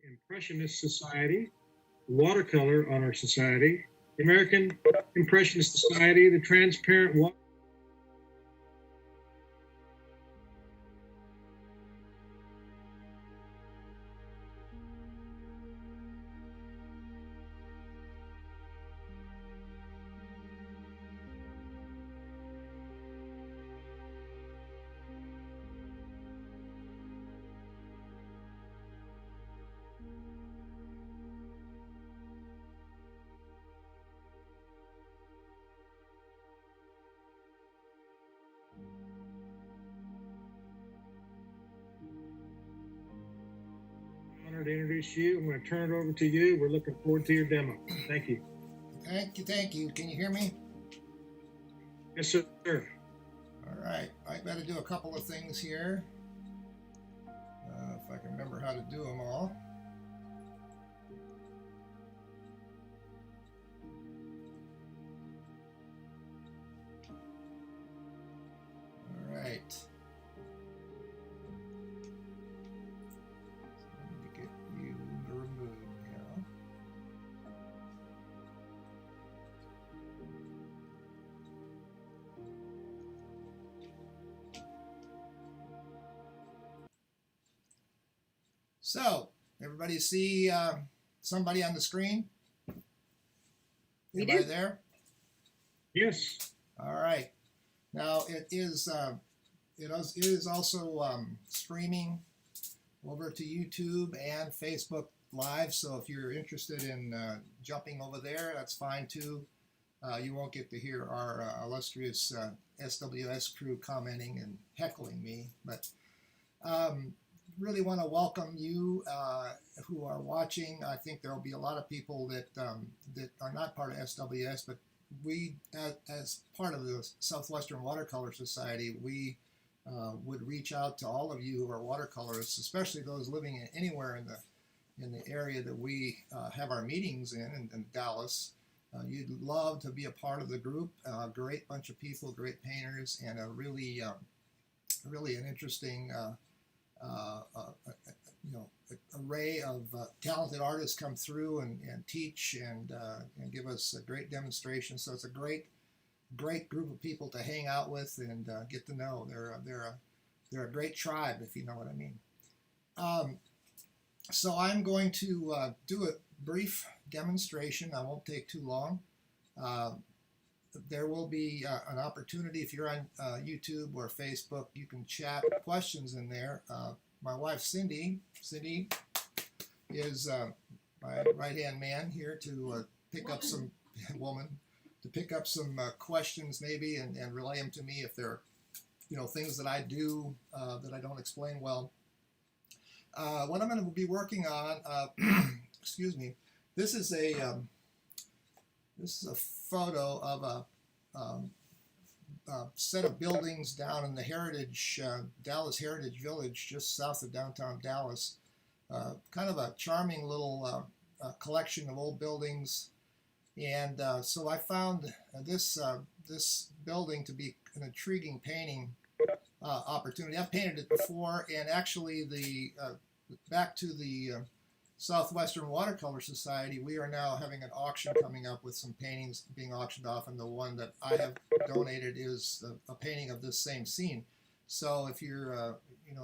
Impressionist Society, watercolor on our society, the American Impressionist Society, the transparent water. Honored to introduce you. I'm going to turn it over to you. We're looking forward to your demo. Thank you. Thank you, thank you. Can you hear me? Yes, sir. All right, I got to do a couple of things here. If I can remember how to do them all. All right. So I need to get you removed now. So, everybody see somebody on the screen? Everybody there? Yes. All right. Now it is also streaming over to YouTube and Facebook Live. So if you're interested in jumping over there, that's fine too. You won't get to hear our illustrious SWS crew commenting and heckling me, but really want to welcome you who are watching. I think there will be a lot of people that that are not part of SWS, but we, as part of the Southwestern Watercolor Society, we would reach out to all of you who are watercolorists, especially those living anywhere in the area that we have our meetings in Dallas. You'd love to be a part of the group. Great bunch of people, great painters, and a really an interesting array of talented artists come through and teach and give us a great demonstration. So it's a great group of people to hang out with and get to know. They're a great tribe, if you know what I mean. So I'm going to do a brief demonstration. I won't take too long. There will be an opportunity if you're on YouTube or Facebook. You can chat questions in there. My wife Cindy is my right-hand man here to pick up some questions maybe and relay them to me if they're things that I do that I don't explain well. What I'm going to be working on, excuse me, this is a photo of a set of buildings down in the Dallas Heritage Village, just south of downtown Dallas. Kind of a charming little collection of old buildings, and so I found this building to be an intriguing painting opportunity. I've painted it before, and actually back to the Southwestern Watercolor Society, we are now having an auction coming up with some paintings being auctioned off, and the one that I have donated is a painting of this same scene. So if you're,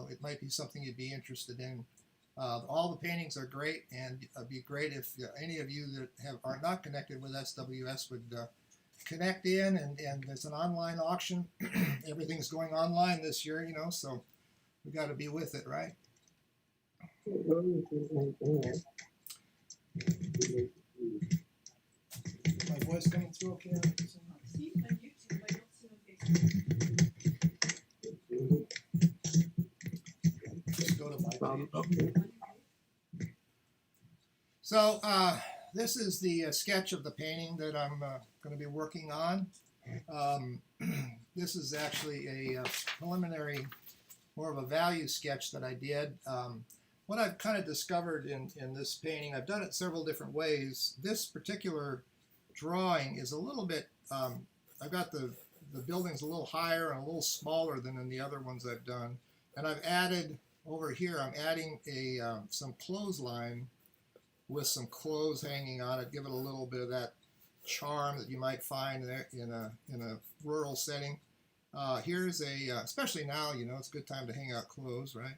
it might be something you'd be interested in. All the paintings are great, and it'd be great if any of you that are not connected with SWS would connect in, and there's an online auction. Everything's going online this year, so we got to be with it, right? My voice coming through okay? Just go to my page. So this is the sketch of the painting that I'm going to be working on. This is actually a preliminary, more of a value sketch that I did. What I've kind of discovered in this painting, I've done it several different ways. This particular drawing is a little bit, I've got the buildings a little higher and a little smaller than in the other ones I've done. And I've added over here I'm adding a some clothesline with some clothes hanging on it, give it a little bit of that charm that you might find there in a rural setting. Here's especially now, you know, it's a good time to hang out clothes, right?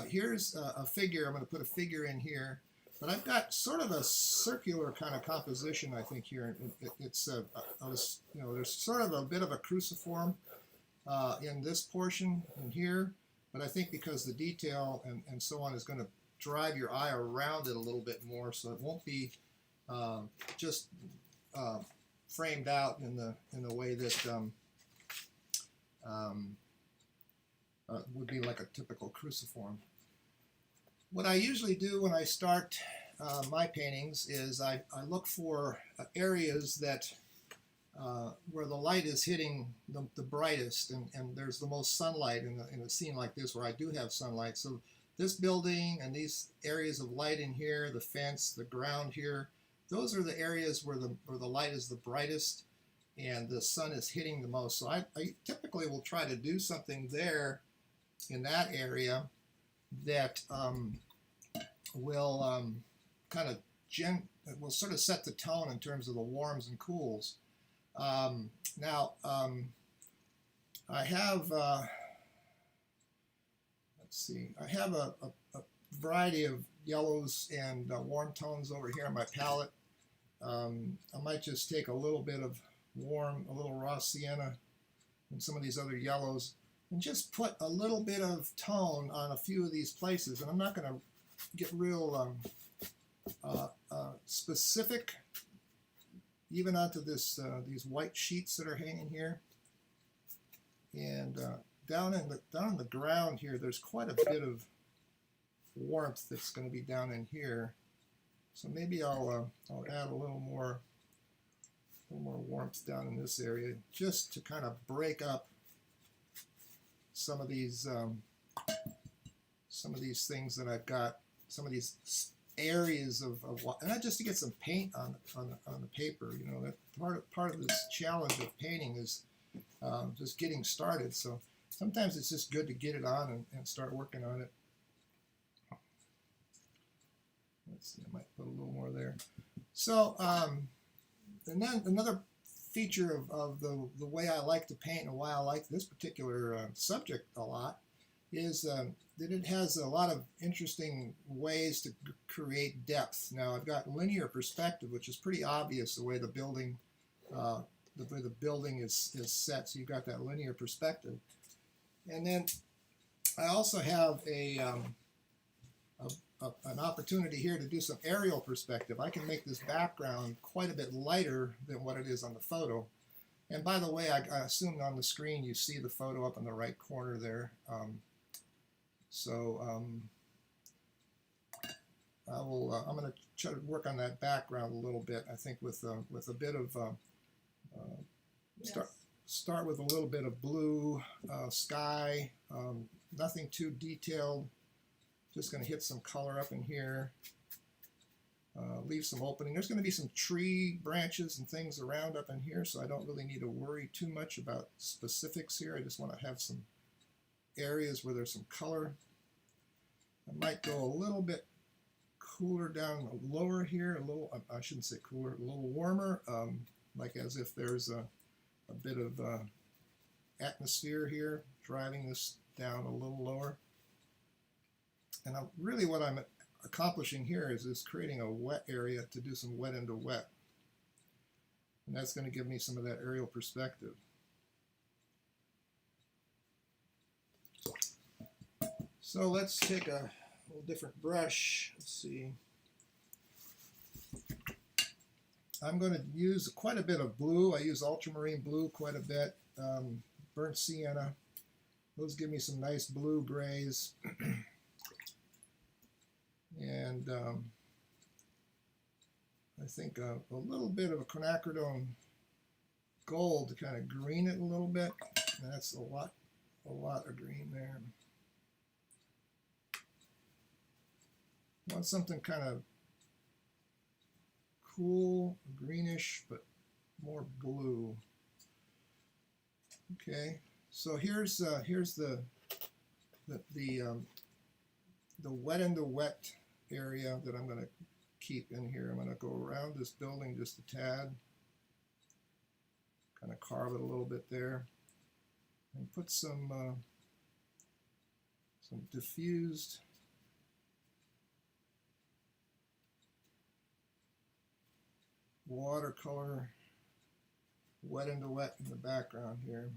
Here's a figure. I'm going to put a figure in here, but I've got sort of a circular kind of composition, I think, here. It's you know, there's sort of a bit of a cruciform in this portion in here, but I think because the detail and so on is going to drive your eye around it a little bit more, so it won't be just framed out in the way that would be like a typical cruciform. What I usually do when I start my paintings is I look for areas that where the light is hitting the brightest, and there's the most sunlight in a scene like this where I do have sunlight. So this building and these areas of light in here, the fence, the ground here, those are the areas where the light is the brightest and the sun is hitting the most. So I typically will try to do something there in that area that will kind of will sort of set the tone in terms of the warms and cools. Now I have let's see, I have a variety of yellows and warm tones over here on my palette. I might just take a little bit of warm, a little raw sienna and some of these other yellows and just put a little bit of tone on a few of these places. And I'm not going to get real specific even onto this these white sheets that are hanging here. And down in the ground here, there's quite a bit of warmth that's going to be down in here. So maybe I'll add a little more warmth down in this area, just to kind of break up some of these things that I've got, some of these areas of and not just to get some paint on the paper. You know, that part of this challenge of painting is just getting started. So sometimes it's just good to get it on and start working on it. Let's see, I might put a little more there. So, and then another feature of the way I like to paint and why I like this particular subject a lot is that it has a lot of interesting ways to create depth. Now, I've got linear perspective, which is pretty obvious the way the building is set. So you've got that linear perspective, and then I also have an opportunity here to do some aerial perspective. I can make this background quite a bit lighter than what it is on the photo. And by the way, I assume on the screen you see the photo up in the right corner there. I'm going to try to work on that background a little bit. I think with a bit of start with a little bit of blue sky, nothing too detailed. Just going to hit some color up in here, leave some opening. There's going to be some tree branches and things around up in here, so I don't really need to worry too much about specifics here. I just want to have some areas where there's some color. I might go a little bit cooler down lower here, a little, I shouldn't say cooler, a little warmer, like as if there's a bit of atmosphere here driving this down a little lower. And really what I'm accomplishing here is creating a wet area to do some wet into wet. And that's going to give me some of that aerial perspective. So let's take a little different brush. Let's see. I'm going to use quite a bit of blue. I use ultramarine blue quite a bit. Burnt sienna. Those give me some nice blue grays. And I think a little bit of a quinacridone gold to kind of green it a little bit. And that's a lot of green there. Want something kind of cool, greenish, but more blue. Okay, so here's the the wet into wet area that I'm going to keep in here. I'm going to go around this building just a tad, kind of carve it a little bit there, and put some diffused watercolor wet into wet in the background here.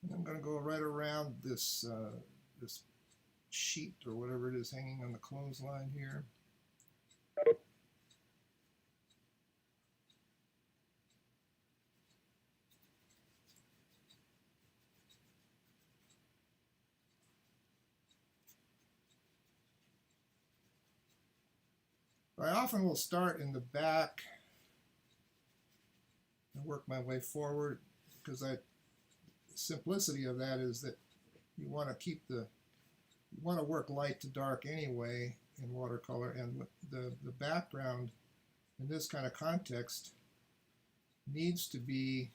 And I'm going to go right around this this sheet or whatever it is hanging on the clothesline here. I often will start in the back and work my way forward, because the simplicity of that is that you want to work light to dark anyway in watercolor, and the background in this kind of context needs to be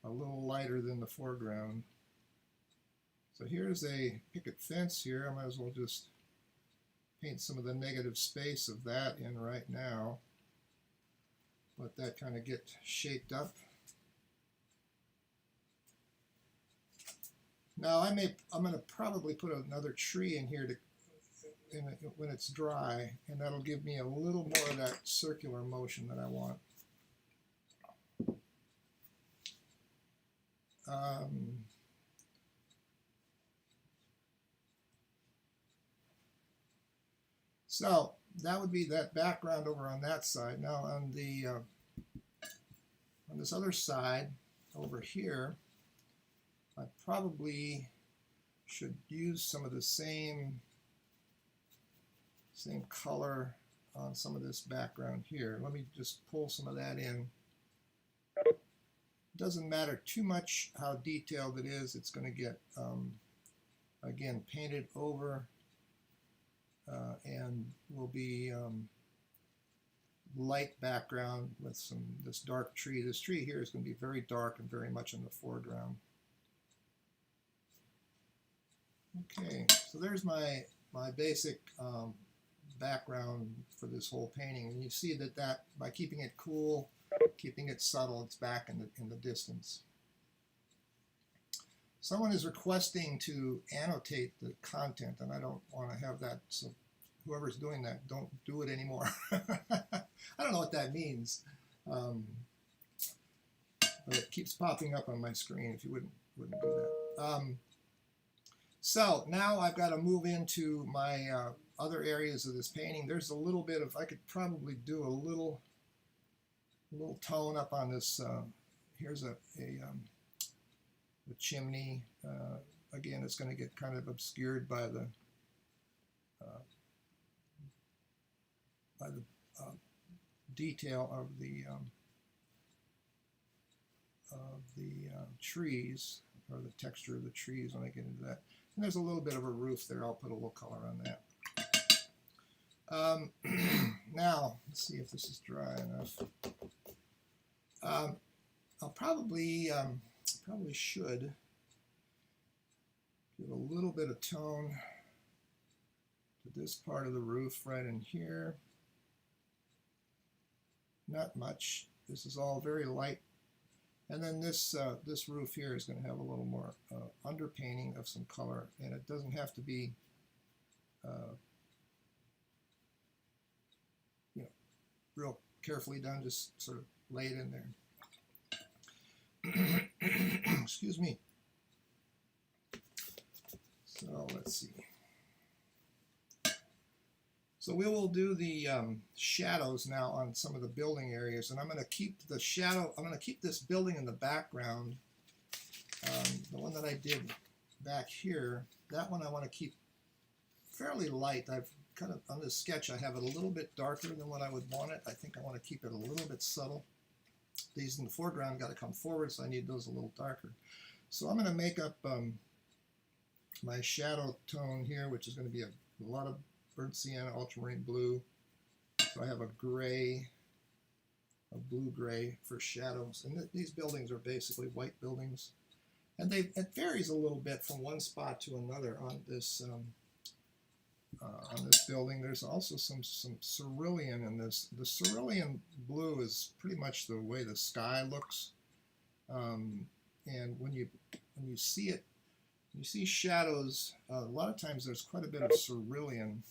a little lighter than the foreground. So here's a picket fence here. I might as well just paint some of the negative space of that in right now. Let that kind of get shaped up. Now I'm going to probably put another tree in here when it's dry, and that'll give me a little more of that circular motion that I want. So that would be that background over on that side. Now on this other side over here, I probably should use some of the same color on some of this background here. Let me just pull some of that in. It doesn't matter too much how detailed it is. It's going to get, again, painted over. And will be light background with this dark tree. This tree here is going to be very dark and very much in the foreground. Okay, so there's my basic background for this whole painting, and you see that by keeping it cool, keeping it subtle, it's back in the distance. Someone is requesting to annotate the content, and I don't want to have that, so whoever's doing that, don't do it anymore. I don't know what that means, but it keeps popping up on my screen if you wouldn't do that. So now I've got to move into my other areas of this painting. There's a little bit of, I could probably do a little tone up on this. Here's a chimney. Again, it's going to get kind of obscured by the detail of the trees, or the texture of the trees when I get into that. And there's a little bit of a roof there. I'll put a little color on that. Now, let's see if this is dry enough. I'll probably should give a little bit of tone to this part of the roof right in here. Not much. This is all very light. And then this roof here is going to have a little more underpainting of some color, and it doesn't have to be real carefully done, just sort of lay it in there. Excuse me. So let's see. So we will do the shadows now on some of the building areas, and I'm going to keep the shadow. I'm going to keep this building in the background. The one that I did back here, that one I want to keep fairly light. I've kind of, on this sketch, I have it a little bit darker than what I would want it. I think I want to keep it a little bit subtle. These in the foreground got to come forward, so I need those a little darker. So I'm going to make up my shadow tone here, which is going to be a lot of burnt sienna, ultramarine blue. So I have a gray, a blue-gray for shadows. And these buildings are basically white buildings. And it varies a little bit from one spot to another on this building. There's also some cerulean in this. The cerulean blue is pretty much the way the sky looks. And when you see it, you see shadows. A lot of times there's quite a bit of cerulean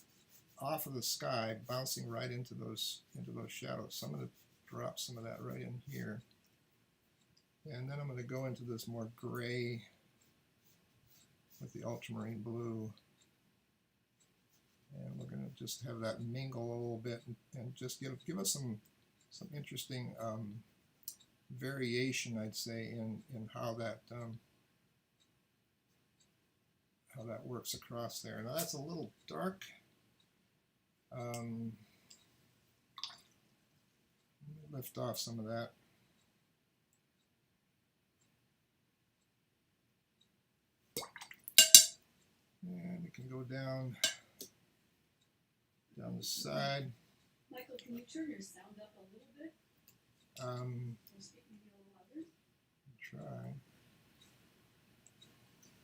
off of the sky bouncing right into those shadows. So I'm going to drop some of that right in here. And then I'm going to go into this more gray with the ultramarine blue. And we're going to just have that mingle a little bit and just give us some interesting variation, I'd say, in how that works across there. Now that's a little dark. Let me lift off some of that. And we can go down the side. Michael, can you turn your sound up a little bit? Or speak maybe a little louder? Try.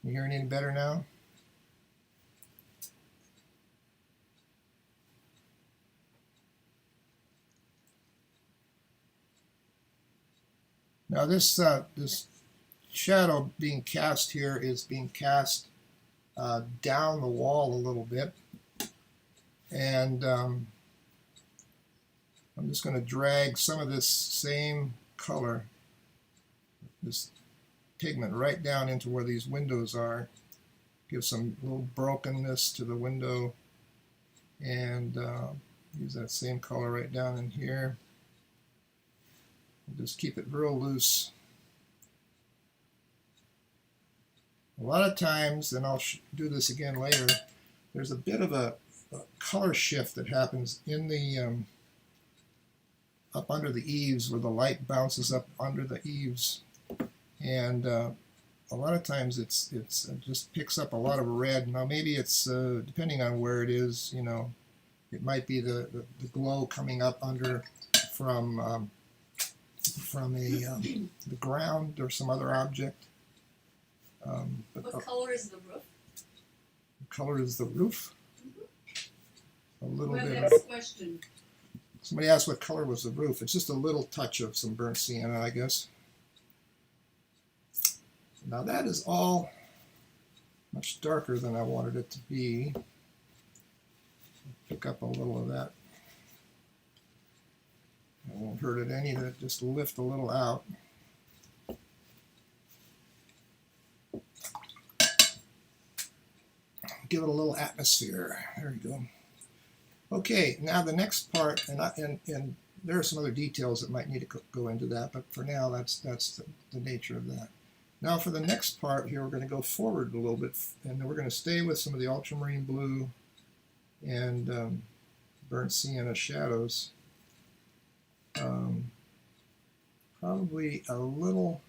You hearing any better now? Now this shadow being cast here is being cast down the wall a little bit, and I'm just going to drag some of this same color, this pigment, right down into where these windows are. Give some little brokenness to the window, and use that same color right down in here. Just keep it real loose. A lot of times, and I'll do this again later, there's a bit of a color shift that happens in the up under the eaves, where the light bounces up under the eaves, and a lot of times it just picks up a lot of red. Now maybe it's depending on where it is, you know, it might be the glow coming up under from the ground or some other object. What color is the roof? The color is the roof. A little Well, bit. next question. Somebody asked what color was the roof. It's just a little touch of some burnt sienna, I guess. Now that is all much darker than I wanted it to be. Pick up a little of that. It won't hurt it any to just lift a little out. Give it a little atmosphere. There you go. Okay, now the next part, and there are some other details that might need to go into that, but for now that's the nature of that. Now for the next part here, we're going to go forward a little bit, and then we're going to stay with some of the ultramarine blue and burnt sienna shadows. Probably a little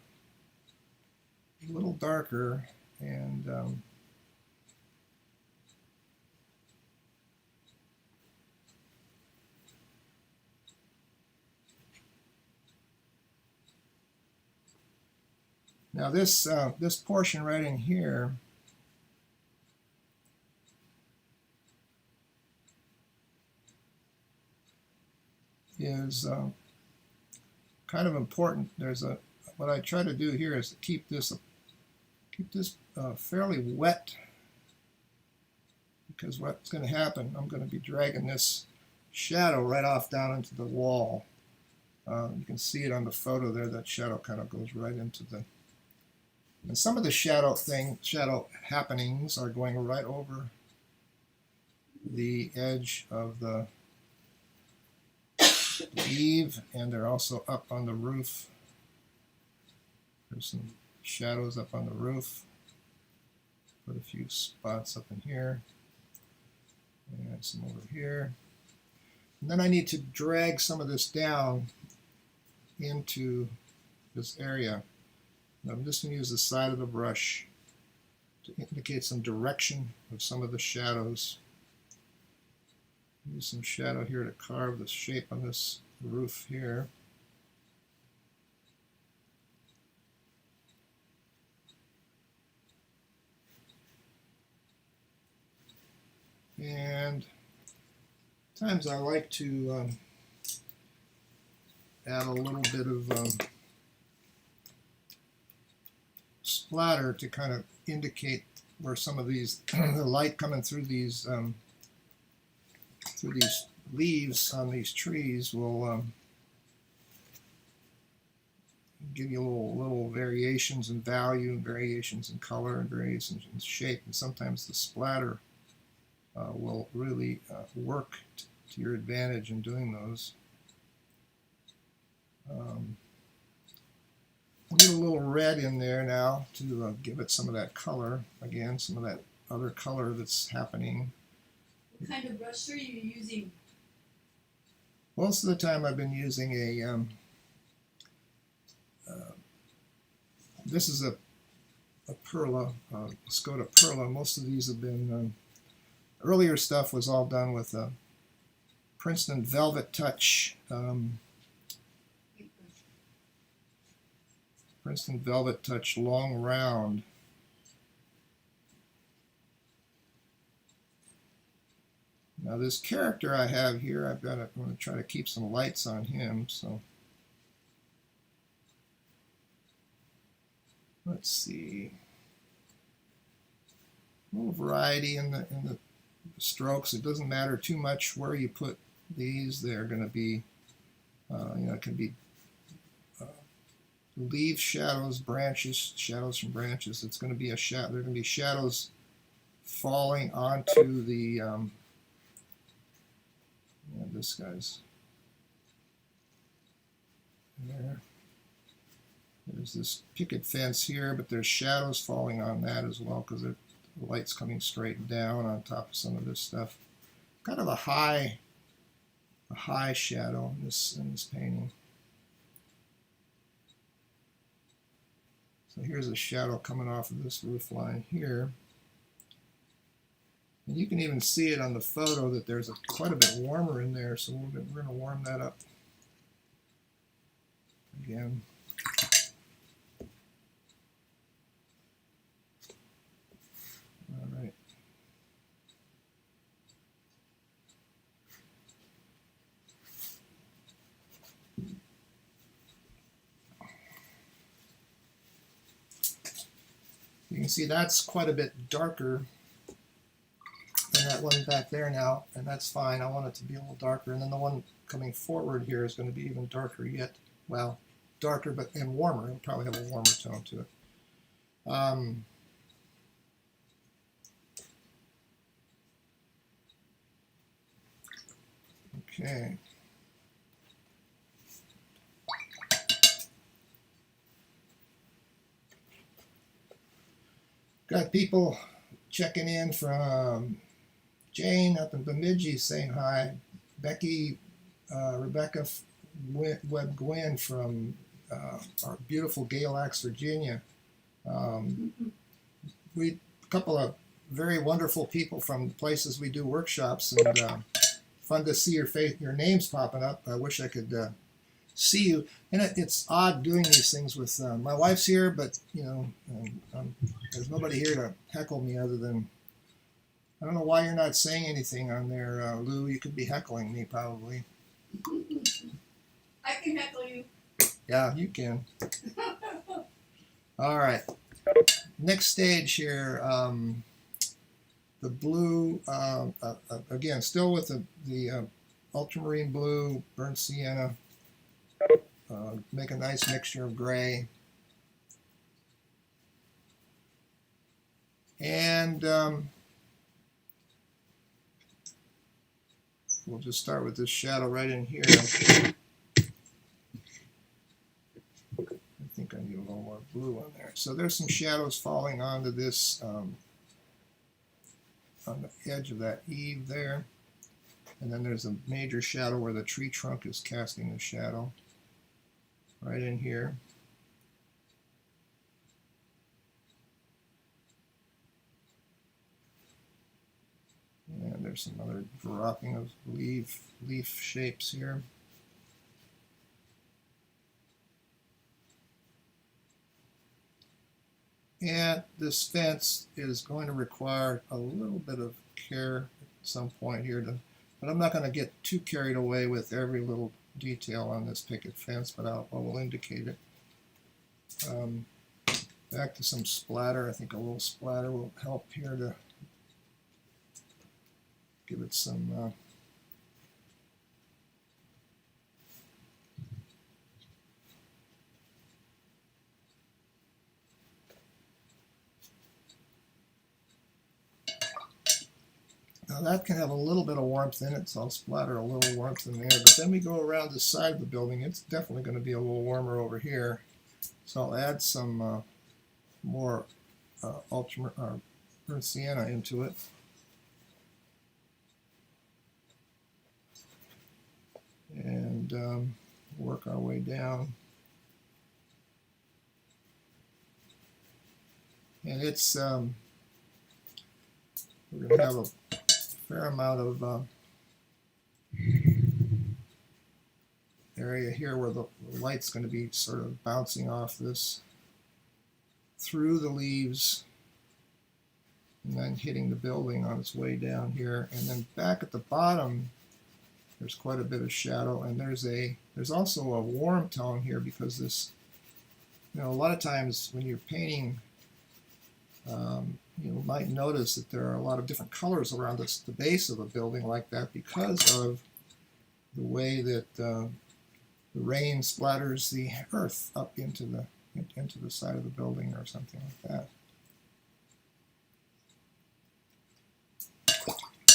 darker, and now this portion right in here is kind of important. What I try to do here is to keep this fairly wet, because what's going to happen, I'm going to be dragging this shadow right off down into the wall. You can see it on the photo there. That shadow kind of goes right into the. And some of the shadow happenings are going right over the edge of the eave, and they're also up on the roof. There's some shadows up on the roof. Put a few spots up in here, and some over here. And then I need to drag some of this down into this area. And I'm just going to use the side of the brush to indicate some direction of some of the shadows. Use some shadow here to carve the shape on this roof here. And times I like to add a little bit of splatter to kind of indicate where some of these the light coming through these leaves on these trees will give you little variations in value, and variations in color, and variations in shape, and sometimes the splatter will really work to your advantage in doing those. I'll get a little red in there now to give it some of that color, again, some of that other color that's happening. What kind of brush are you using? Most of the time I've been using a, this is a Perla, Skoda Perla. Most of these have been, earlier stuff was all done with a Princeton Velvet Touch, Princeton Velvet Touch Long Round. Now this character I have here, I'm going to try to keep some lights on him. So let's see, a little variety in the strokes. It doesn't matter too much where you put these. They're going to be, it can be leaf shadows, branches, shadows from branches. It's going to be a shadow. There are going to be shadows falling onto the. This guy's there. There's this picket fence here, but there's shadows falling on that as well because the light's coming straight down on top of some of this stuff. Kind of a high shadow in this painting. So here's a shadow coming off of this roof line here. And you can even see it on the photo that there's quite a bit warmer in there, so we're going to warm that up again. All right. You can see that's quite a bit darker than that one back there now, and that's fine. I want it to be a little darker. And then the one coming forward here is going to be even darker yet. Well, darker but and warmer. It'll probably have a warmer tone to it. Okay. Got people checking in from Jane up in Bemidji saying hi. Becky, Rebecca Webb Gwynn from our beautiful Galax, Virginia. A couple of very wonderful people from places we do workshops, and fun to see your names popping up. I wish I could see you. And it's odd doing these things with my wife's here, but there's nobody here to heckle me other than. I don't know why you're not saying anything on there, Lou. You could be heckling me probably. I can heckle you. Yeah, you can. All right. Next stage here. The blue, again, still with the ultramarine blue, burnt sienna. Make a nice mixture of gray. And we'll just start with this shadow right in here. I think I need a little more blue on there. So there's some shadows falling onto this, on the edge of that eave there. And then there's a major shadow where the tree trunk is casting the shadow. Right in here. And there's some other dropping of leaf shapes here. And this fence is going to require a little bit of care. some point here but I'm not going to get too carried away with every little detail on this picket fence, but I will indicate it. Back to some splatter. I think a little splatter will help here to give it some now that can have a little bit of warmth in it, so I'll splatter a little warmth in there. But then we go around the side of the building. It's definitely going to be a little warmer over here. So I'll add some more burnt sienna into it. And work our way down. And it's we're going to have a fair amount of area here where the light's going to be sort of bouncing off this through the leaves and then hitting the building on its way down here. And then back at the bottom there's quite a bit of shadow, and there's also a warm tone here because this, you know, a lot of times when you're painting, you might notice that there are a lot of different colors around the base of a building like that because of the way that the rain splatters the earth up into the side of the building or something like that.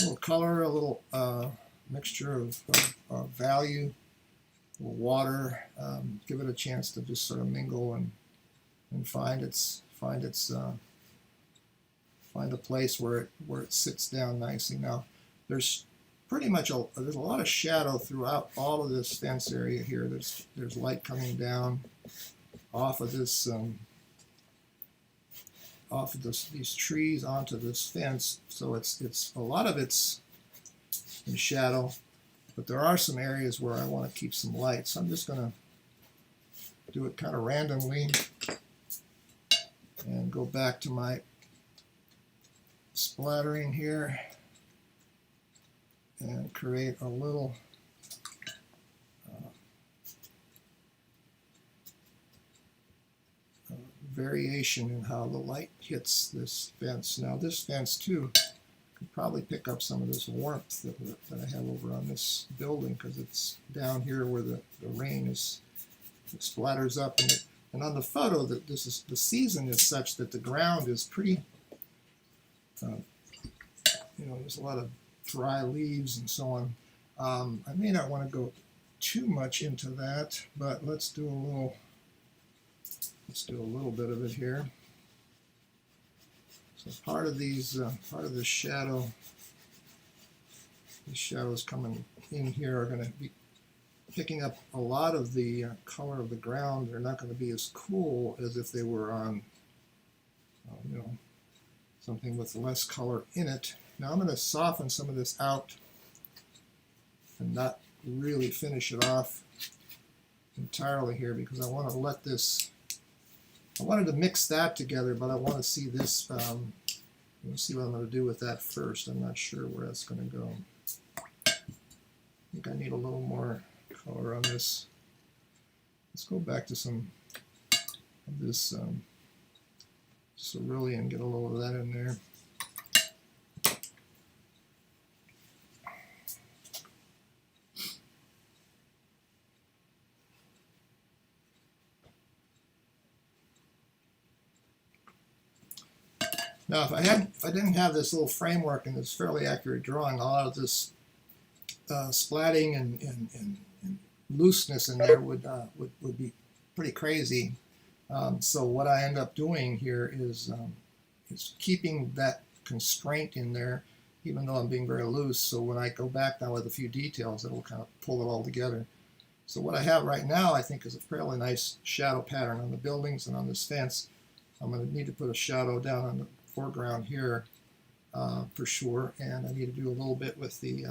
A little color, a little mixture of value, a little water, give it a chance to just sort of mingle and find a place where it sits down nicely. Now, there's pretty much there's a lot of shadow throughout all of this fence area here. There's light coming down off of this these trees onto this fence. So it's a lot of it's in shadow, but there are some areas where I want to keep some light. So I'm just going to do it kind of randomly and go back to my splattering here and create a little variation in how the light hits this fence. Now this fence too could probably pick up some of this warmth that I have over on this building because it's down here where the rain it splatters up, and on the photo that the season is such that the ground is pretty you know, there's a lot of dry leaves and so on. I may not want to go too much into that, but let's do a little bit of it here. So part of this shadow, these shadows coming in here are going to be picking up a lot of the color of the ground. They're not going to be as cool as if they were on, you know, something with less color in it. Now I'm going to soften some of this out and not really finish it off entirely here because I want to let this, I wanted to mix that together, but I want to see this, let's see what I'm going to do with that first. I'm not sure where that's going to go. I think I need a little more color on this. Let's go back to some of this cerulean, get a little of that in there. Now, if I didn't have this little framework and this fairly accurate drawing, a lot of this splatting and looseness in there would be pretty crazy. So what I end up doing here is keeping that constraint in there, even though I'm being very loose. So when I go back now with a few details, it'll kind of pull it all together. So what I have right now, I think, is a fairly nice shadow pattern on the buildings and on this fence. I'm going to need to put a shadow down on the foreground here for sure, and I need to do a little bit with the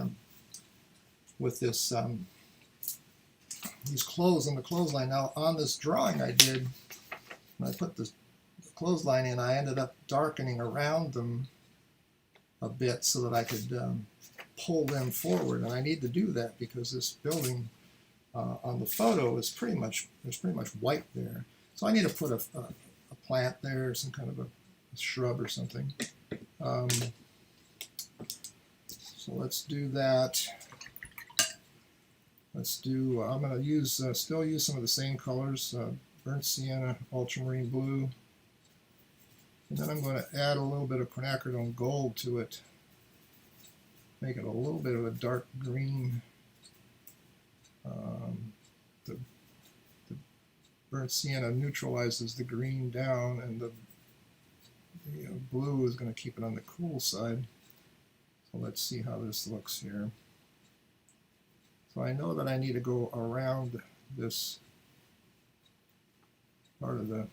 these clothes and the clothesline. Now on this drawing I did, when I put the clothesline in, I ended up darkening around them a bit so that I could pull them forward, and I need to do that because this building on the photo is there's pretty much white there. So I need to put a plant there, some kind of a shrub or something. So let's do that. I'm going to still use some of the same colors, burnt sienna, ultramarine blue. And then I'm going to add a little bit of quinacridone gold to it. Make it a little bit of a dark green. The burnt sienna neutralizes the green down, and the blue is going to keep it on the cool side. So let's see how this looks here. So I know that I need to go around this part of the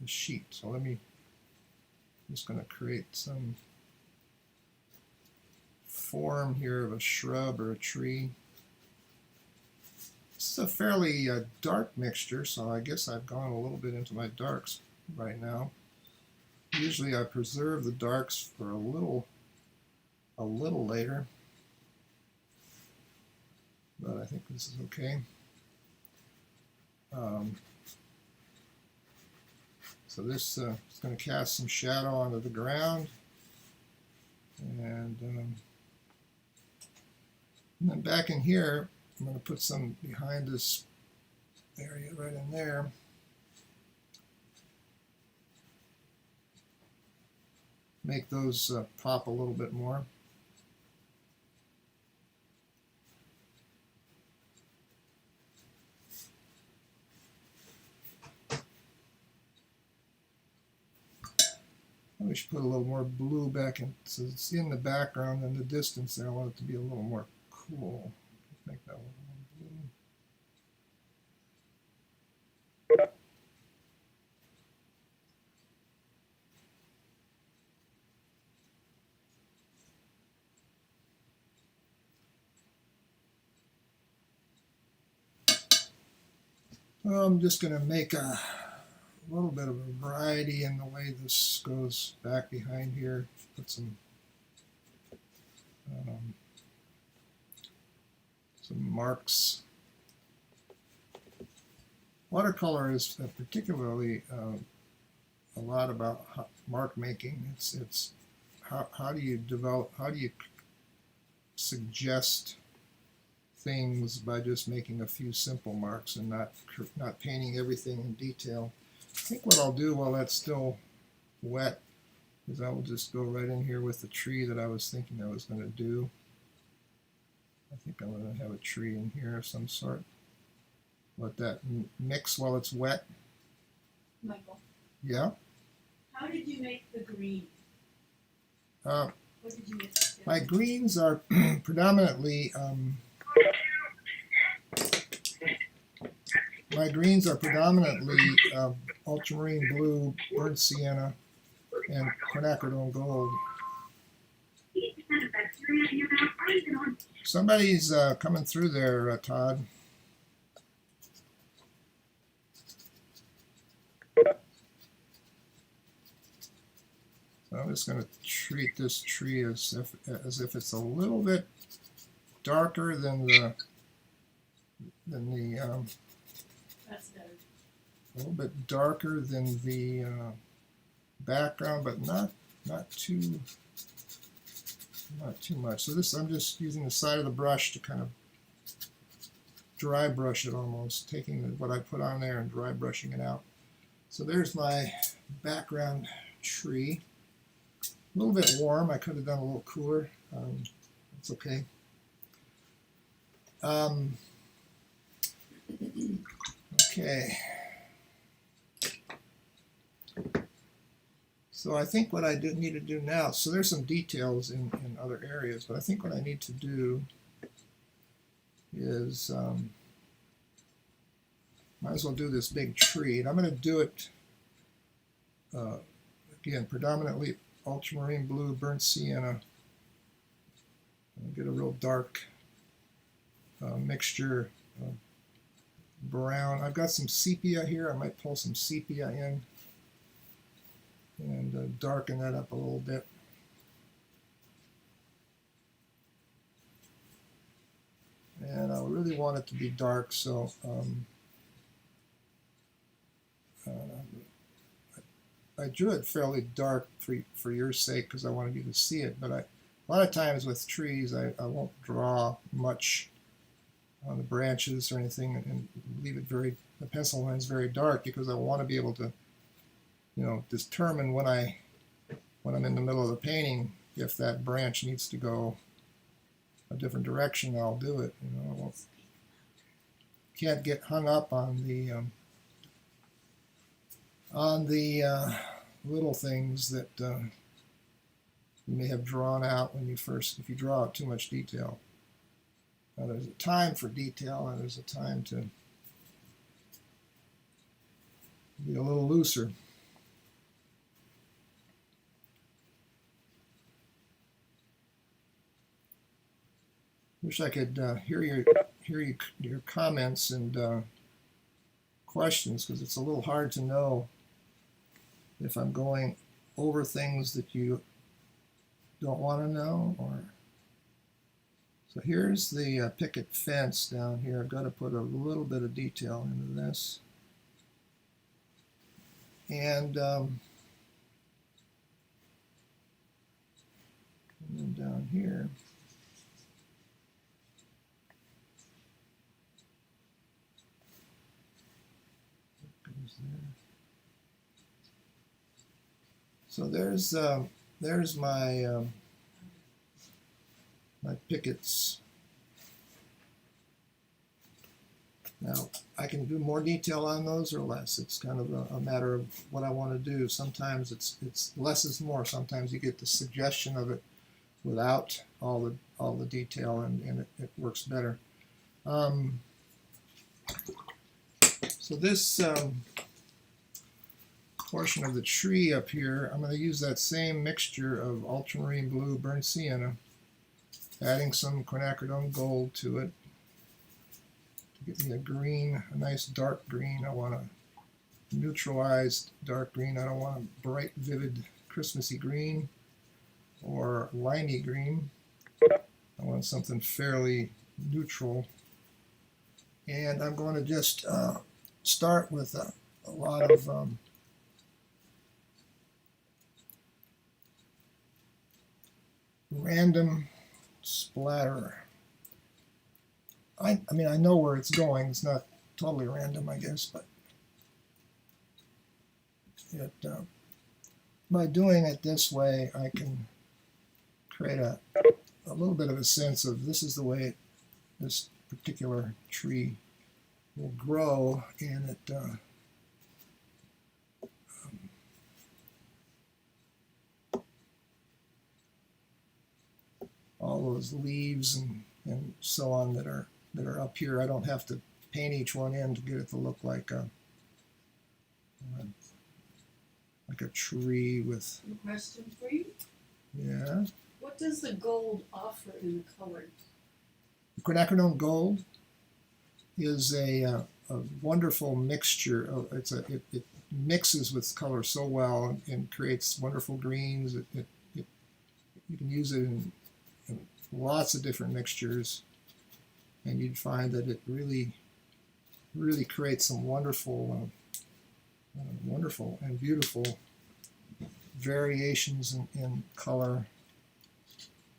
sheet. So I'm just going to create some form here of a shrub or a tree. This is a fairly dark mixture, so I guess I've gone a little bit into my darks right now. Usually I preserve the darks for a little later, but I think this is okay. So this is going to cast some shadow onto the ground, and then back in here, I'm going to put some behind this area right in there. Make those pop a little bit more. I should put a little more blue back in, so it's in the background and the distance there. I want it to be a little more cool. Make that a little more blue. I'm just going to make a little bit of a variety in the way this goes back behind here. Put some marks. Watercolor is particularly a lot about mark making. It's how do you suggest things by just making a few simple marks and not painting everything in detail. I think what I'll do while that's still wet is I will just go right in here with the tree that I was thinking I was going to do. I think I'm going to have a tree in here of some sort. Let that mix while it's wet. Michael, Yeah? how did you make the green? What did you make? My greens are predominantly ultramarine blue, burnt sienna, and quinacridone gold. Somebody's coming through there, Todd. So I'm just going to treat this tree as if it's a little bit darker than the That's better. a little bit darker than the background, but not too much. So this, I'm just using the side of the brush to kind of dry brush it almost, taking what I put on there and dry brushing it out. So there's my background tree. A little bit warm. I could have done a little cooler. It's okay. Okay. So I think what I need to do now, so there's some details in other areas, but I think what I need to do is, might as well do this big tree. And I'm going to do it, again, predominantly ultramarine blue, burnt sienna. I'll get a real dark mixture of brown. I've got some sepia here. I might pull some sepia in and darken that up a little bit. And I really want it to be dark, so I drew it fairly dark for your sake because I wanted you to see it. But a lot of times with trees, I won't draw much on the branches or anything, and leave it the pencil lines very dark, because I want to be able to, determine when I'm in the middle of the painting, if that branch needs to go a different direction, I'll do it. I can't get hung up on the little things that you may have drawn out if you draw out too much detail. Now, there's a time for detail, and there's a time to be a little looser. Wish I could hear your comments and questions, because it's a little hard to know if I'm going over things that you don't want to know. So here's the picket fence down here. I've got to put a little bit of detail into this. And then down here, so there's my my pickets. Now I can do more detail on those or less. It's kind of a matter of what I want to do. Sometimes it's less is more. Sometimes you get the suggestion of it without all the detail, and it works better. So this portion of the tree up here, I'm going to use that same mixture of ultramarine blue, burnt sienna, adding some quinacridone gold to it to get me a green, a nice dark green. I want a neutralized dark green. I don't want a bright, vivid, Christmassy green or limey green. I want something fairly neutral. And I'm going to just start with a lot of random splatter. I mean, I know where it's going. It's not totally random, I guess, but by doing it this way, I can create a little bit of a sense of this is the way this particular tree will grow, and it all those leaves and so on that are up here. I don't have to paint each one in to get it to look like a tree with. A question for you. Yeah. What does the gold offer in the color? Quinacridone gold is a wonderful mixture. It mixes with color so well and creates wonderful greens. You can use it in lots of different mixtures, and you'd find that it really creates some wonderful and beautiful variations in color.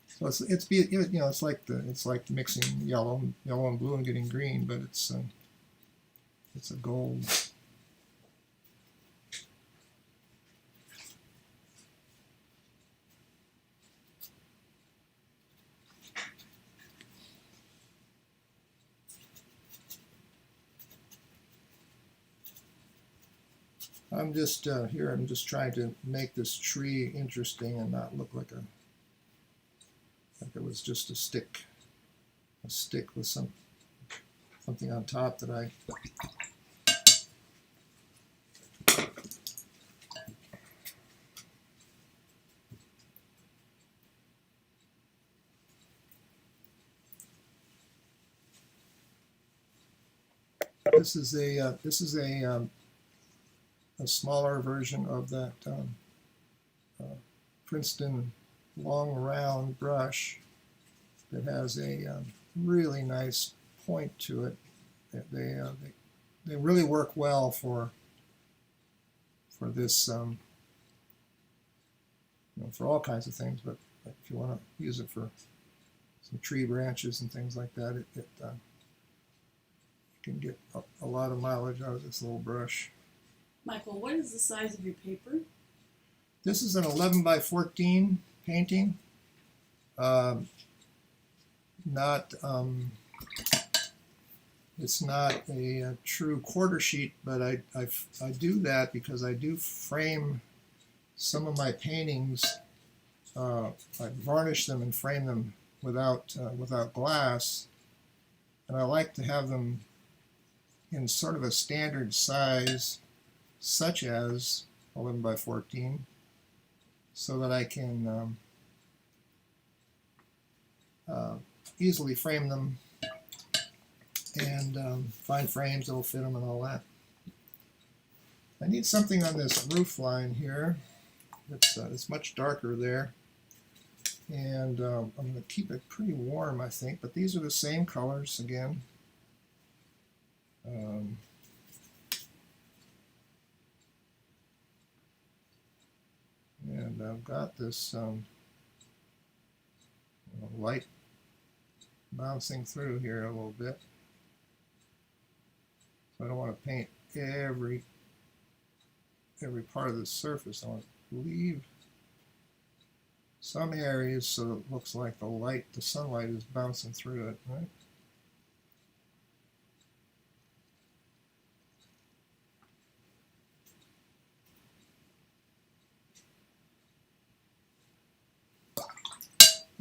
So it's like mixing yellow and blue and getting green, but it's a gold. I'm just here. I'm just trying to make this tree interesting and not look like it was just a stick with something on top that I. This is a smaller version of that Princeton long round brush that has a really nice point to it. They really work well for this, for all kinds of things. But if you want to use it for some tree branches and things like that, you can get a lot of mileage out of this little brush. Michael, what is the size of your paper? This is an 11 by 14 painting. It's not a true quarter sheet, but I do that because I do frame some of my paintings. I varnish them and frame them without glass, and I like to have them in sort of a standard size, such as 11 by 14, so that I can easily frame them and find frames that will fit them and all that. I need something on this roof line here. It's much darker there, and I'm going to keep it pretty warm, I think, but these are the same colors again. And I've got this light bouncing through here a little bit. So I don't want to paint every part of the surface. I want to leave some areas so it looks like the sunlight is bouncing through it, right?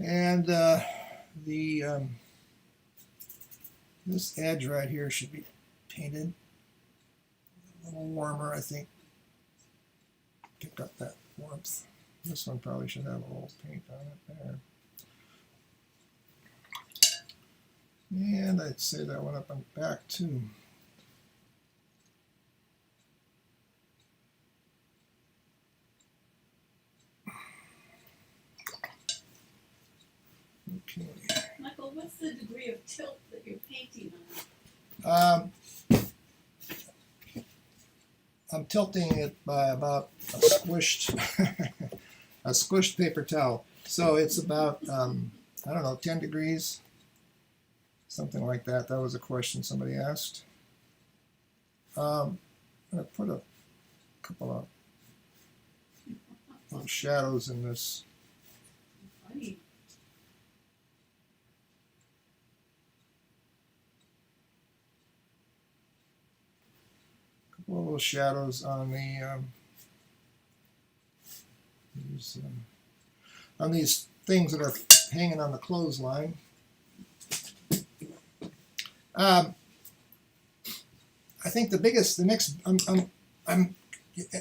And this edge right here should be painted a little warmer, I think. Pick up that warmth. This one probably should have a little paint on it there. And I'd say that one up and back too. Okay. Michael, what's the degree of tilt that you're painting on? I'm tilting it by about a squished paper towel. So it's about, I don't know, 10 degrees, something like that. That was a question somebody asked. I'm going to put a couple of little shadows in this. Funny. Little shadows on these things that are hanging on the clothesline. I think I'm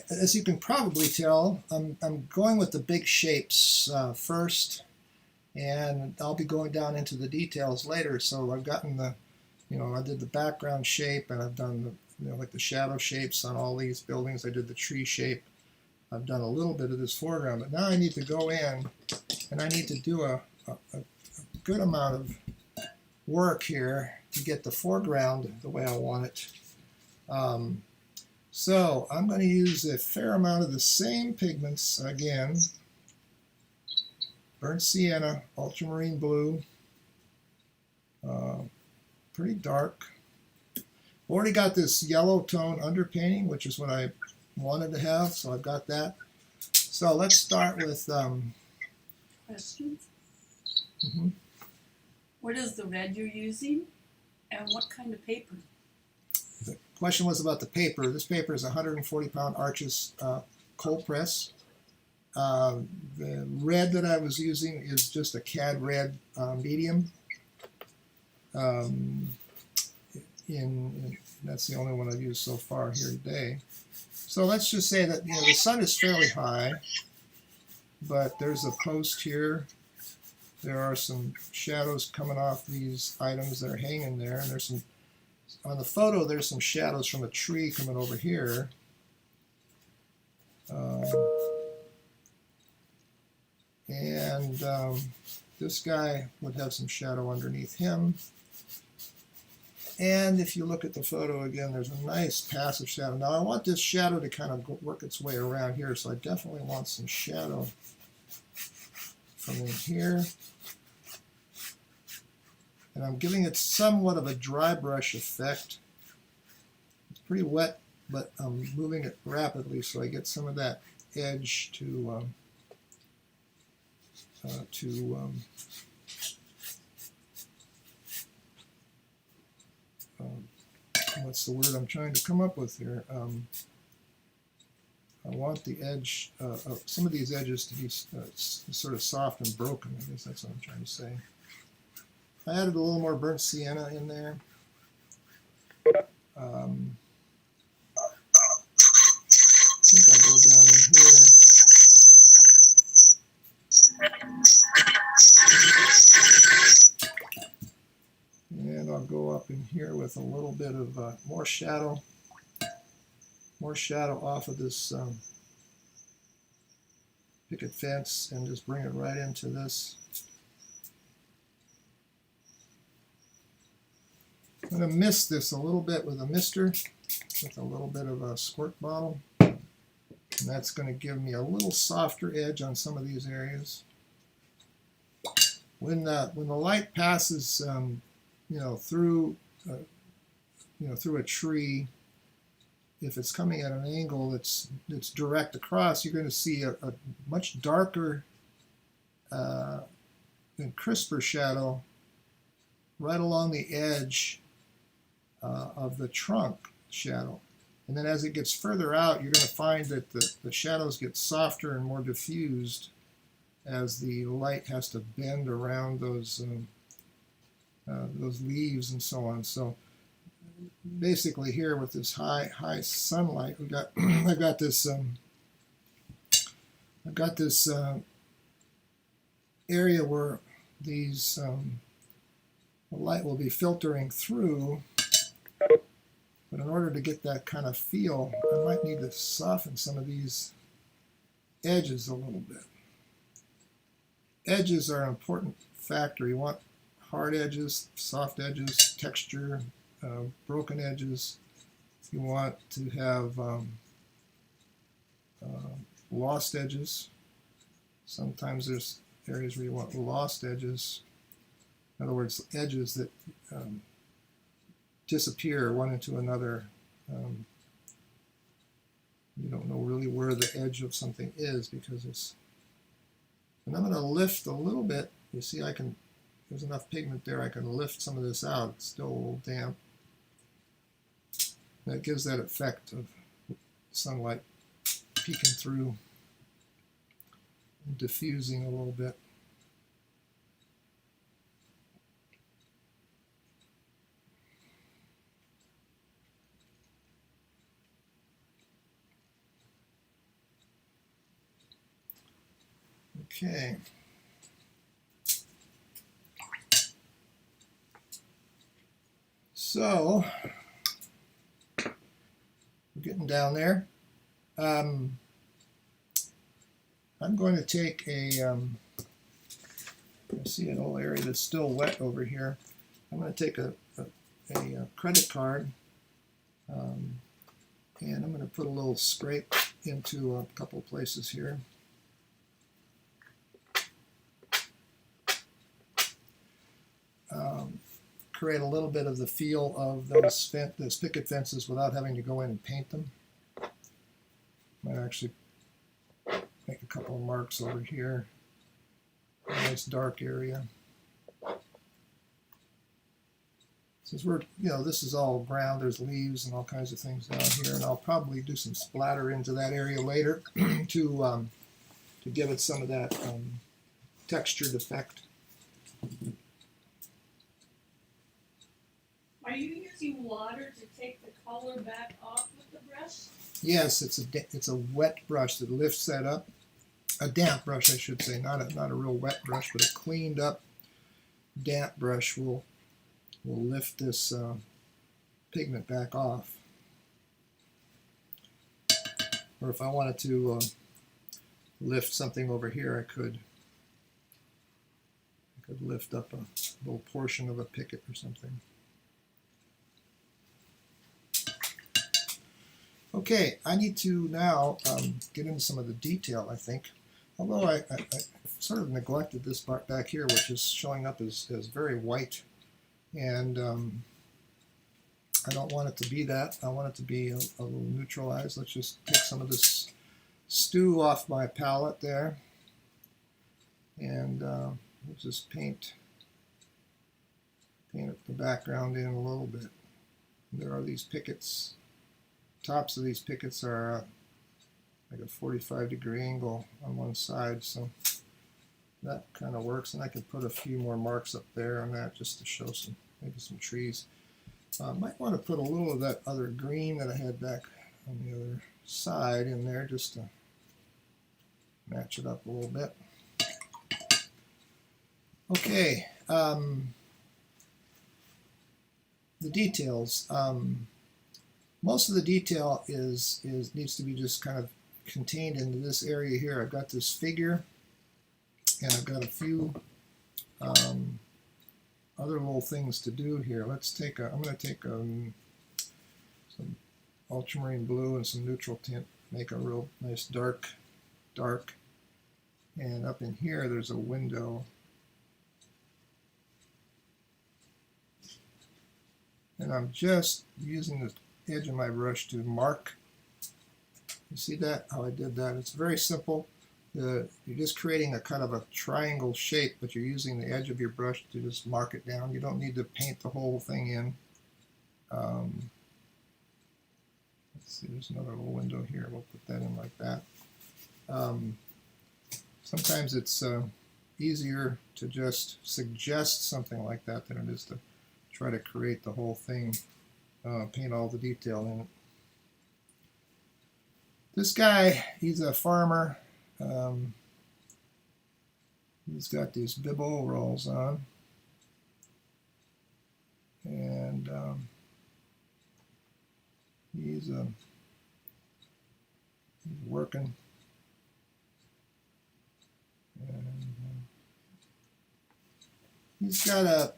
as you can probably tell, I'm going with the big shapes first, and I'll be going down into the details later. So I've gotten I did the background shape, and I've done the like the shadow shapes on all these buildings. I did the tree shape. I've done a little bit of this foreground, but now I need to go in and I need to do a good amount of work here to get the foreground the way I want it. So I'm going to use a fair amount of the same pigments again. Burnt sienna, ultramarine blue, pretty dark. Already got this yellow tone underpainting, which is what I wanted to have, so I've got that. So let's start with Questions? What is the red you're using, and what kind of paper? The question was about the paper. This paper is 140-pound Arches cold press. The red that I was using is just a cad red medium. That's the only one I've used so far here today. So let's just say that the sun is fairly high, but there's a post here. There are some shadows coming off these items that are hanging there, and there's some on the photo. There's some shadows from a tree coming over here. This guy would have some shadow underneath him. And if you look at the photo again, there's a nice passive shadow. Now I want this shadow to kind of work its way around here, so I definitely want some shadow from in here. And I'm giving it somewhat of a dry brush effect. It's pretty wet, but I'm moving it rapidly so I get some of that edge to what's the word I'm trying to come up with here? I want the edge, some of these edges to be sort of soft and broken. I guess that's what I'm trying to say. I added a little more burnt sienna in there. I think I'll go down in here. And I'll go up in here with a little bit of more shadow off of this picket fence, and just bring it right into this. I'm going to mist this a little bit with a mister, with a little bit of a squirt bottle, and that's going to give me a little softer edge on some of these areas. When the light passes, through a tree, if it's coming at an angle that's direct across, you're going to see a much darker and crisper shadow right along the edge of the trunk shadow. And then as it gets further out, you're going to find that the shadows get softer and more diffused as the light has to bend around those leaves and so on. So basically here with this high sunlight, I've got this area where these the light will be filtering through, but in order to get that kind of feel, I might need to soften some of these edges a little bit. Edges are an important factor. You want hard edges, soft edges, texture, broken edges. You want to have lost edges. Sometimes there's areas where you want lost edges. In other words, edges that disappear one into another. You don't know really where the edge of something is because it's. And I'm going to lift a little bit. You see, there's enough pigment there, I can lift some of this out. It's still a little damp. That gives that effect of sunlight peeking through and diffusing a little bit. Okay. So, we're getting down there. I'm going to take I see an old area that's still wet over here. I'm going to take a credit card, and I'm going to put a little scrape into a couple of places here. Create a little bit of the feel of those picket fences without having to go in and paint them. Might actually make a couple of marks over here. A nice dark area. Since this is all ground, there's leaves and all kinds of things down here, and I'll probably do some splatter into that area later to give it some of that textured effect. Are you using water to take the color back off with the brush? Yes, it's a wet brush that lifts that up. A damp brush, I should say, not a real wet brush, but a cleaned up damp brush will lift this pigment back off. Or if I wanted to lift something over here, I could lift up a little portion of a picket or something. Okay, I need to now get into some of the detail, I think. Although I sort of neglected this part back here, which is showing up as very white. And I don't want it to be that. I want it to be a little neutralized. Let's just take some of this stew off my palette there. And we'll just paint the background in a little bit. There are these pickets. Tops of these pickets are like a 45-degree angle on one side, so that kind of works. And I can put a few more marks up there on that just to show some, maybe some trees. Might want to put a little of that other green that I had back on the other side in there just to match it up a little bit. Okay, the details. Most of the detail needs to be just kind of contained into this area here. I've got this figure, and I've got a few other little things to do here. Let's take I'm going to take some ultramarine blue and some neutral tint, make a real nice dark. And up in here, there's a window. And I'm just using the edge of my brush to mark. You see that, how I did that? It's very simple. You're just creating a kind of a triangle shape, but you're using the edge of your brush to just mark it down. You don't need to paint the whole thing in. Let's see, there's another little window here. We'll put that in like that. Sometimes it's easier to just suggest something like that than it is to try to create the whole thing, paint all the detail in it. This guy, he's a farmer. He's got these bib overalls on, and he's working, and he's got a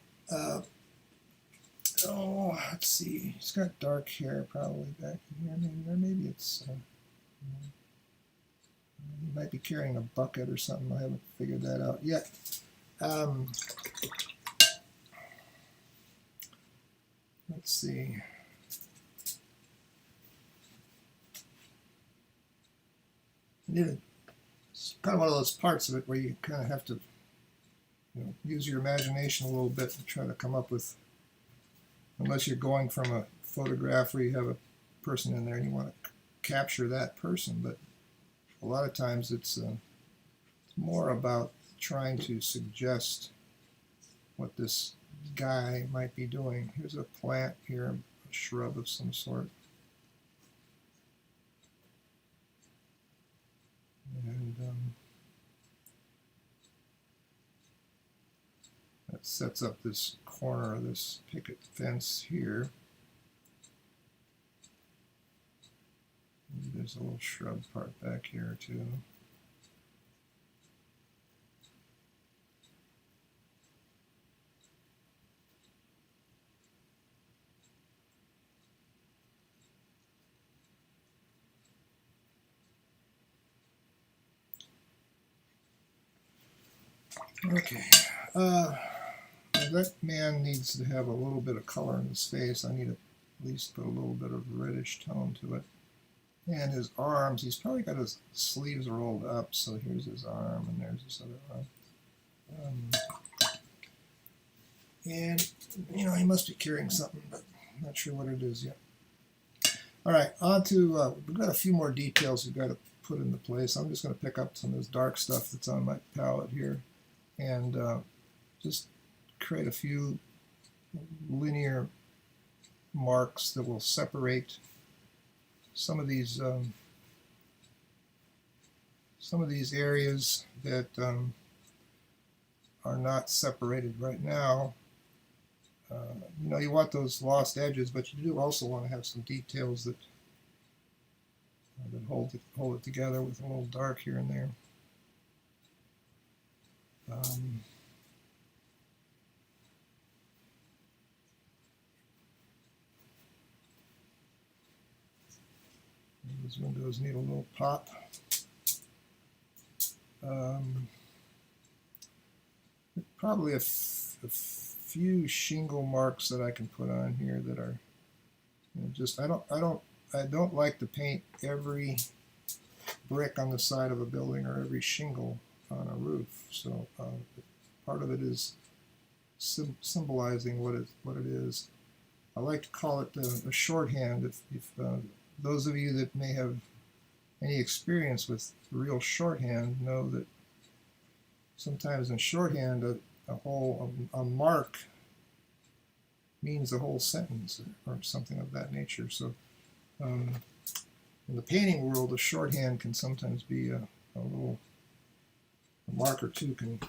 oh, let's see, he's got dark hair probably back in here, maybe it's he might be carrying a bucket or something. I haven't figured that out yet. Let's see. It's kind of one of those parts of it where you kind of have to, use your imagination a little bit to try to come up with, unless you're going from a photograph where you have a person in there and you want to capture that person, but a lot of times it's more about trying to suggest what this guy might be doing. Here's a plant here, a shrub of some sort. And that sets up this corner of this picket fence here. There's a little shrub part back here too. Okay, that man needs to have a little bit of color in his face. I need to at least put a little bit of reddish tone to it. And his arms, he's probably got his sleeves rolled up, so here's his arm, and there's his other arm. And, he must be carrying something, but I'm not sure what it is yet. All right, on to, we've got a few more details we've got to put into place. I'm just going to pick up some of this dark stuff that's on my palette here, and just create a few linear marks that will separate some of these areas that are not separated right now. You want those lost edges, but you do also want to have some details that hold it together with a little dark here and there. These windows need a little pop. Probably a few shingle marks that I can put on here that are, you know, just I don't like to paint every brick on the side of a building or every shingle on a roof. So part of it is symbolizing what it is. I like to call it a shorthand. If those of you that may have any experience with real shorthand know that sometimes in shorthand a mark means a whole sentence or something of that nature. So in the painting world, a shorthand can sometimes be a mark or two can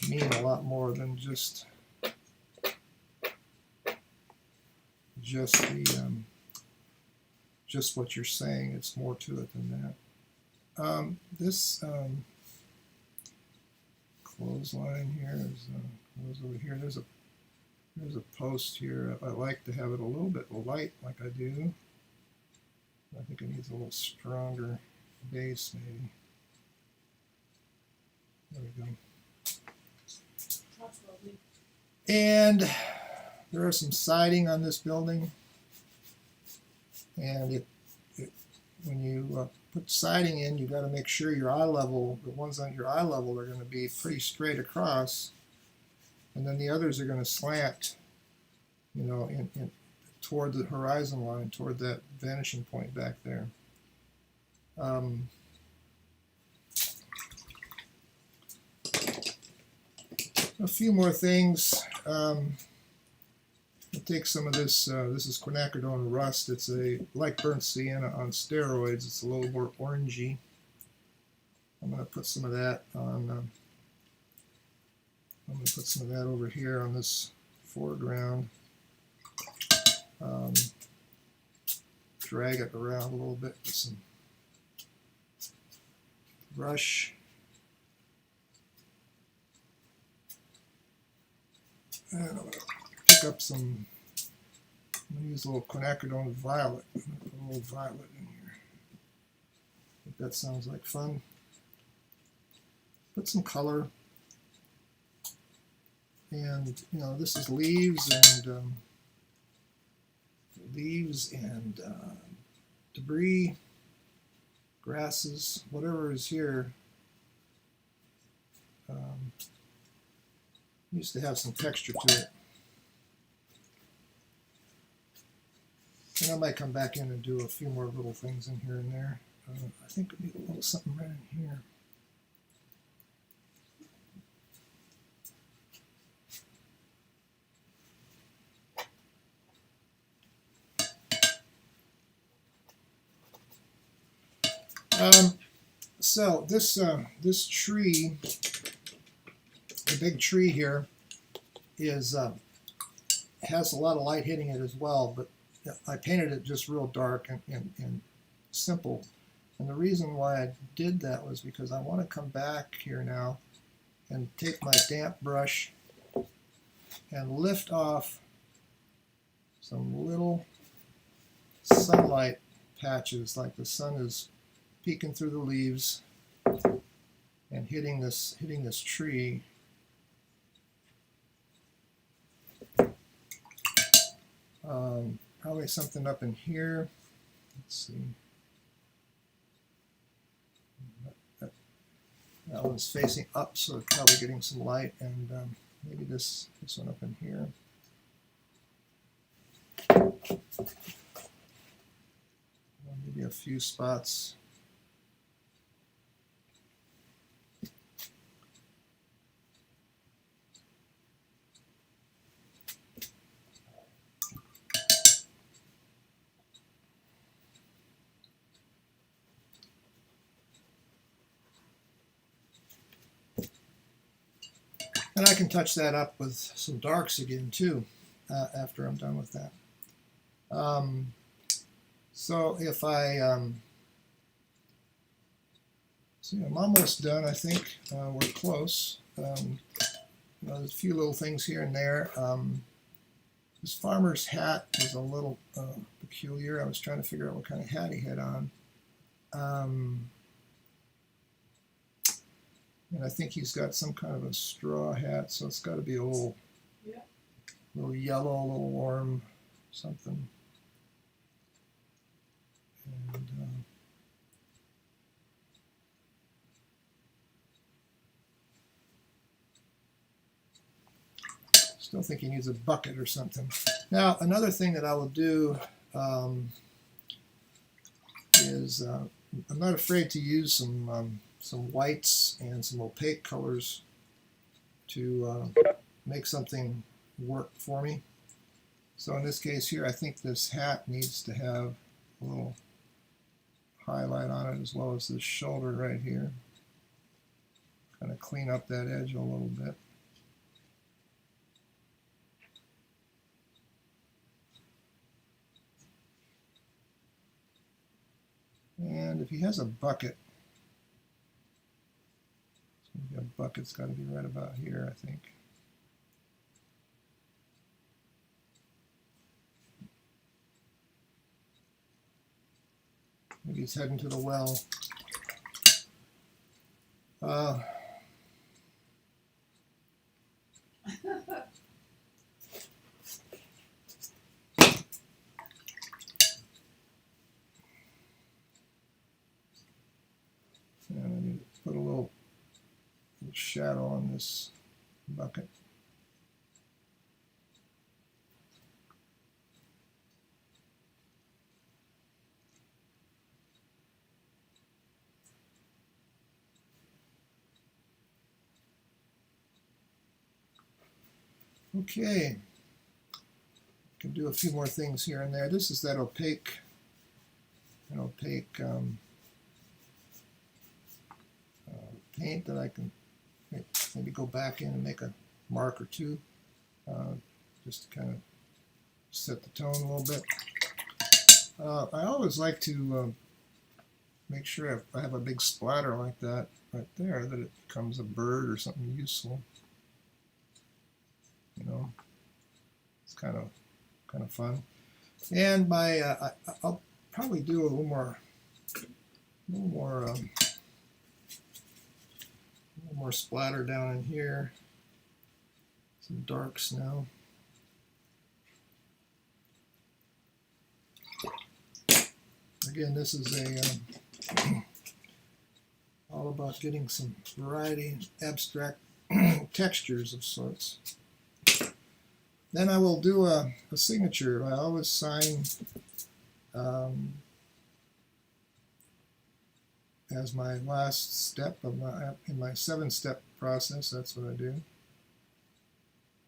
mean a lot more than just what you're saying. It's more to it than that. This clothesline here goes over here. There's a post here. I like to have it a little bit light, like I do. I think it needs a little stronger base, maybe. There we go. That's lovely. And there are some siding on this building, and when you put siding in, you got to make sure your eye level, the ones on your eye level, are going to be pretty straight across, and then the others are going to slant, you know, in toward the horizon line, toward that vanishing point back there. A few more things. I'll take some of this. This is quinacridone rust. It's like burnt sienna on steroids. It's a little more orangey. I'm going to put some of that on. I'm going to put some of that over here on this foreground. Drag it around a little bit with some brush. And I'm going to pick up some, I'm going to use a little quinacridone violet. I'm going to put a little violet in here. I think that sounds like fun. Put some color. And, you know, this is leaves and debris, grasses, whatever is here. Used to have some texture to it. And I might come back in and do a few more little things in here and there. I think we need a little something right in here. So this tree, the big tree here, is has a lot of light hitting it as well, but I painted it just real dark and simple. And the reason why I did that was because I want to come back here now and take my damp brush and lift off some little sunlight patches, like the sun is peeking through the leaves and hitting this tree. Probably something up in here. Let's see. That one's facing up, so it's probably getting some light, and maybe this one up in here. Maybe a few spots. And I can touch that up with some darks again too, after I'm done with that. So if I, see, I'm almost done, I think. We're close. You know, there's a few little things here and there. This farmer's hat is a little peculiar. I was trying to figure out what kind of hat he had on. And I think he's got some kind of a straw hat, so it's got to be a little, little yellow, a little warm, something. And, still think he needs a bucket or something. Now, another thing that I will do is I'm not afraid to use some whites and some opaque colors to make something work for me. So in this case here, I think this hat needs to have a little highlight on it, as well as this shoulder right here. Kind of clean up that edge a little bit. And if he has a bucket, a bucket's got to be right about here, I think. Maybe he's heading to the well. And I need to put a little shadow on this bucket. Okay, can do a few more things here and there. This is that opaque, paint that I can maybe go back in and make a mark or two, just to kind of set the tone a little bit. I always like to make sure I have a big splatter like that right there, that it becomes a bird or something useful. You know, it's kind of fun. And I'll probably do a little more splatter down in here. Some darks now. Again, this is all about getting some variety, abstract textures of sorts. Then I will do a signature. I always sign as my last step of in my 7-step process. That's what I do.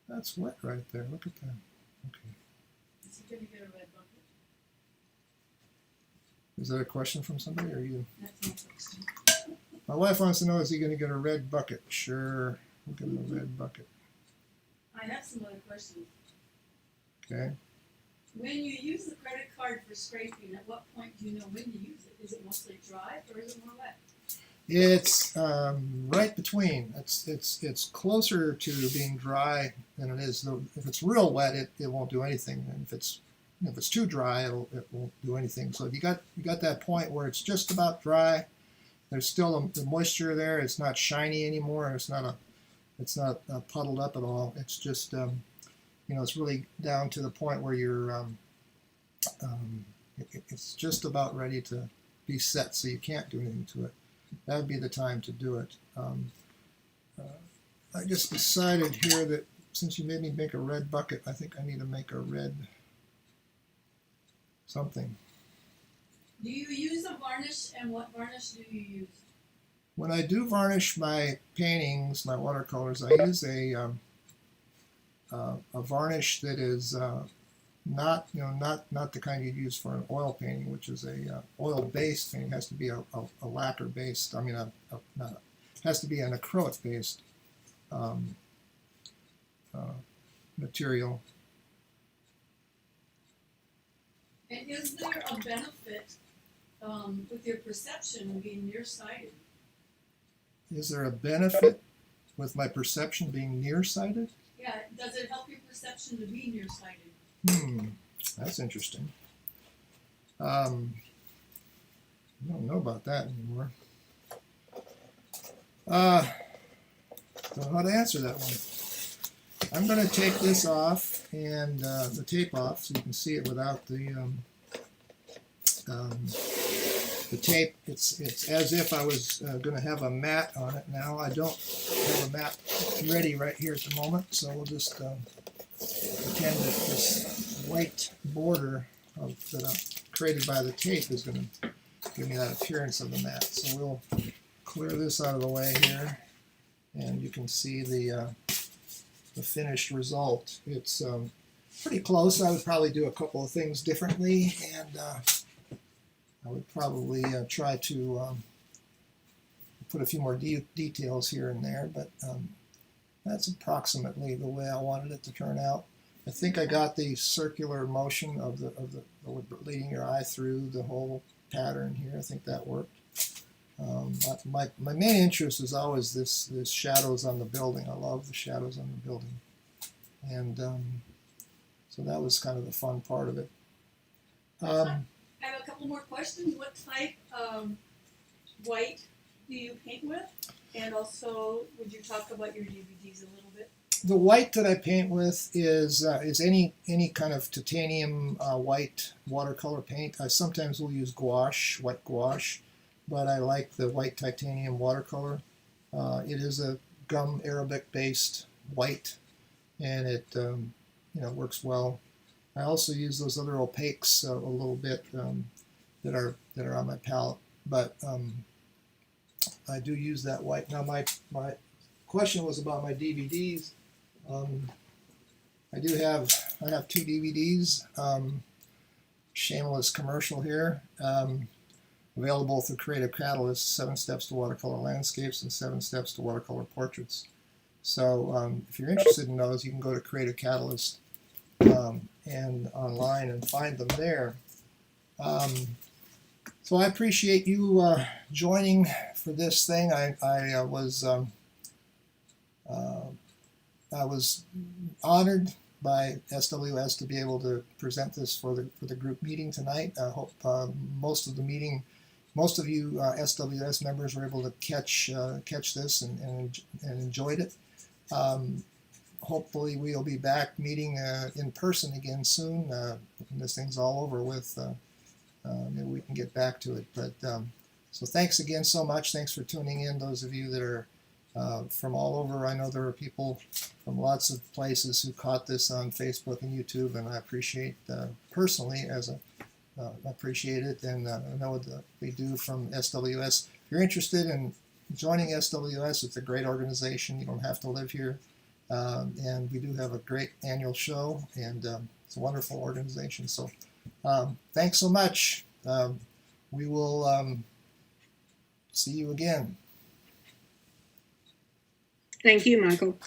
That's wet right there. Look at that. Okay. Is he going to get a red bucket? Is that a question from somebody or you? That's my question. My wife wants to know, is he going to get a red bucket? Sure, we'll give him a red bucket. I have some other questions. Okay. When you use the credit card for scraping, at what point do you know when to use it? Is it mostly dry or is it more wet? It's right between. It's closer to being dry than it is. If it's real wet, it won't do anything. And if it's too dry, it won't do anything. So if you got that point where it's just about dry, there's still the moisture there. It's not shiny anymore. It's not puddled up at all. It's just it's really down to the point where you're it's just about ready to be set, so you can't do anything to it. That would be the time to do it. I just decided here that since you made me make a red bucket, I think I need to make a red something. Do you use a varnish, and what varnish do you use? When I do varnish my paintings, my watercolors, I use a varnish that is not the kind you'd use for an oil painting, which is a oil-based painting. It has to be a lacquer-based. I mean, it has to be an acrylic-based material. And is there a benefit with your perception of being nearsighted? Is there a benefit with my perception being nearsighted? Yeah, does it help your perception to be nearsighted? That's interesting. I don't know about that anymore. Don't know how to answer that one. I'm going to take this off and the tape off so you can see it without the tape. It's as if I was going to have a mat on it. Now I don't have a mat ready right here at the moment, so we'll just pretend that this white border that I created by the tape is going to give me that appearance of the mat. So we'll clear this out of the way here, and you can see the finished result. It's pretty close. I would probably do a couple of things differently, and I would probably try to put a few more details here and there, but that's approximately the way I wanted it to turn out. I think I got the circular motion of the leading your eye through the whole pattern here. I think that worked. My main interest is always this shadows on the building. I love the shadows on the building, and so that was kind of the fun part of it. I have a couple more questions. What type of white do you paint with? And also, would you talk about your DVDs a little bit? The white that I paint with is any kind of titanium white watercolor paint. I sometimes will use gouache, white gouache, but I like the white titanium watercolor. It is a gum Arabic based white, and it works well. I also use those other opaques a little bit that are on my palette, but I do use that white. Now my question was about my DVDs. I have 2 DVDs. Shameless commercial here. Available through Creative Catalyst, 7 Steps to Watercolor Landscapes and 7 Steps to Watercolor Portraits. So if you're interested in those, you can go to Creative Catalyst and online and find them there. So I appreciate you joining for this thing. I was honored by SWS to be able to present this for the group meeting tonight. I hope most of you SWS members were able to catch this and enjoyed it. Hopefully we'll be back meeting in person again soon. When this thing's all over with, maybe we can get back to it. But so thanks again so much. Thanks for tuning in, those of you that are from all over. I know there are people from lots of places who caught this on Facebook and YouTube, and I appreciate personally appreciate it, and I know that we do from SWS. If you're interested in joining SWS, it's a great organization. You don't have to live here, and we do have a great annual show, and it's a wonderful organization. So thanks so much. We will see you again. Thank you, Michael.